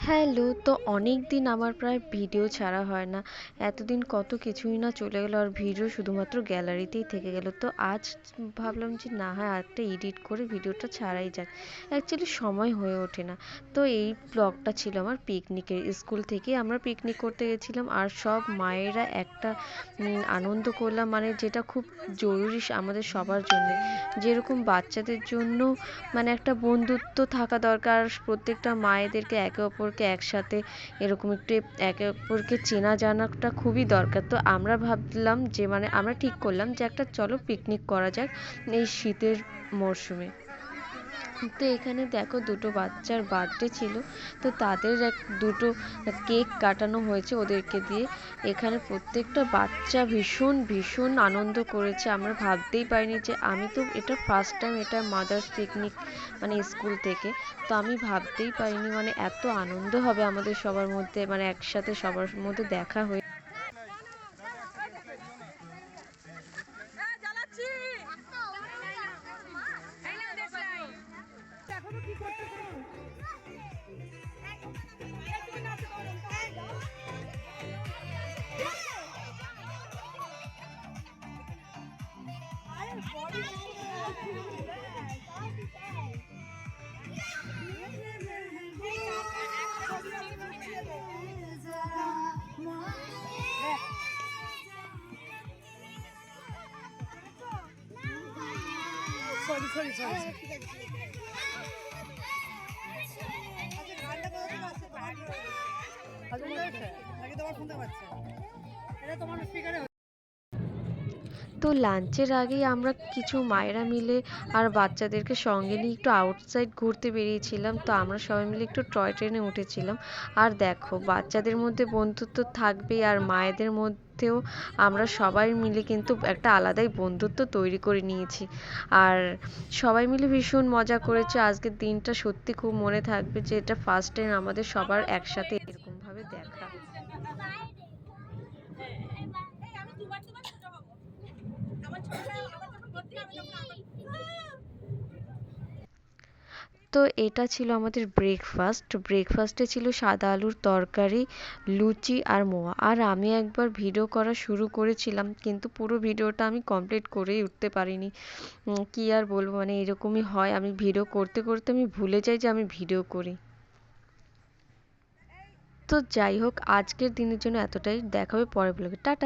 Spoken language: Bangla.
হ্যালো, তো অনেক দিন আমার প্রায় ভিডিও ছাড়া হয় না। এতদিন কত কিছুই না চলে গেল, আর ভিডিও শুধুমাত্র গ্যালারিতেই থেকে গেল। তো আজ ভাবলাম যে না হয় আরেকটা এডিট করে ভিডিওটা ছাড়াই যাক। অ্যাকচুয়ালি সময় হয়ে ওঠে না। তো এই ব্লগটা ছিল আমার পিকনিকের। স্কুল থেকে আমরা পিকনিক করতে গেছিলাম, আর সব মায়েরা একটা আনন্দ করলাম, মানে যেটা খুব জরুরি আমাদের সবার জন্য। যেরকম বাচ্চাদের জন্য মানে একটা বন্ধুত্ব থাকা দরকার, প্রত্যেকটা মায়েদেরকে একে অপরকে একসাথে এরকম একটু একে অপরকে চেনা জানাটা খুবই দরকার। তো আমরা ভাবলাম যে মানে আমরা ঠিক করলাম যে একটা চলো পিকনিক করা যাক এই শীতের মরশুমে। তো এখানে দেখো দুটো বাচ্চার বার্থডে ছিল, তো তাদের দুটো কেক কাটানো হয়েছে ওদেরকে দিয়ে। এখানে প্রত্যেকটা বাচ্চা ভীষণ ভীষণ আনন্দ করেছে। আমরা ভাবতেই পারিনি যে, আমি তো এটা ফার্স্ট টাইম, এটা মাদার্স পিকনিক মানে স্কুল থেকে। তো আমি ভাবতেই পারিনি মানে এত আনন্দ হবে আমাদের সবার মধ্যে, মানে একসাথে সবার মধ্যে দেখা হয়ে। সরি সরি সরি নাকি তোমার শুনতে পাচ্ছে? এটা তোমার স্পিকারে। তো লাঞ্চের আগেই আমরা কিছু মায়েরা মিলে আর বাচ্চাদেরকে সঙ্গে নিয়ে একটু আউটসাইড ঘুরতে বেরিয়েছিলাম। তো আমরা সবাই মিলে একটু টয় ট্রেনে উঠেছিলাম। আর দেখো বাচ্চাদের মধ্যে বন্ধুত্ব থাকবেই, আর মায়েদের মধ্যেও আমরা সবাই মিলে কিন্তু একটা আলাদাই বন্ধুত্ব তৈরি করে নিয়েছি। আর সবাই মিলে ভীষণ মজা করেছে। আজকের দিনটা সত্যি খুব মনে থাকবে, যে এটা ফার্স্ট টাইম আমাদের সবার একসাথে এরকমভাবে দেখা। তো এটা ছিল আমাদের ব্রেকফাস্ট। ব্রেকফাস্টে ছিল সাদা আলুর তরকারি, লুচি আর মোয়া। আর আমি একবার ভিডিও করা শুরু করেছিলাম, কিন্তু পুরো ভিডিওটা আমি কমপ্লিট করেই উঠতে পারিনি। কি আর বলবো, মানে এরকমই হয়, আমি ভিডিও করতে করতে আমি ভুলে যাই যে আমি ভিডিও করি। তো যাই হোক, আজকের দিনের জন্য এতটাই। দেখা হবে পরের ব্লগে। টাটা।